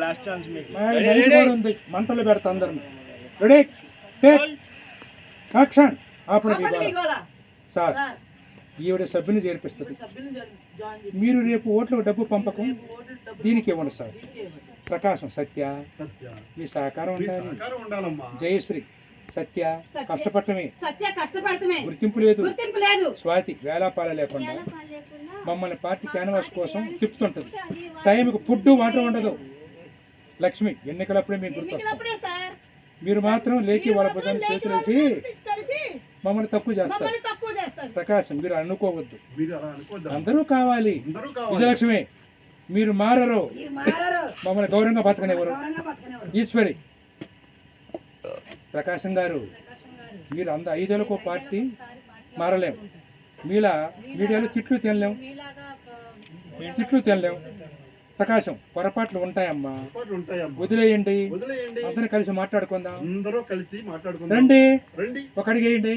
Last chance మీకు. ఉంది మంటలు పెడతా అందరం. Ready action. సార్ ఈవిడ సభ్యుని చేర్పిస్తుంది. మీరు రేపు ఓట్లకు డబ్బు పంపకం దీనికి ఇవ్వండి సార్. ప్రకాశం సత్య మీ సహకారం ఉండాలి. జయశ్రీ సత్య కష్టపడటమే గుర్తింపు లేదు. స్వాతి వేలాపాల లేకుండా మమ్మల్ని పార్టీ క్యాన్వాస్ కోసం తిప్పుతుంటది. టైంకి ఫుడ్ వాటర్ ఉండదు. లక్ష్మి ఎన్నికలప్పుడే మీకు గుర్తు. మీరు మాత్రం లేచి వాళ్ళ ప్రజలను చేతులేసి మమ్మల్ని తక్కువ చేస్తారు. ప్రకాశం మీరు అనుకోవద్దు, అందరూ కావాలి. విజయలక్ష్మి మీరు మారరు, మమ్మల్ని గౌరవంగా బతకనివ్వరు. ఈశ్వరి ప్రకాశం గారు మీరు 5 పార్టీ మారలేము. మీలా మీడియాలో తిట్లు తినలేము. ప్రకాశం పొరపాట్లు ఉంటాయమ్మా, వదిలేయండి. అందరూ కలిసి మాట్లాడుకుందాం. రండి ఒకడికి వేయండి.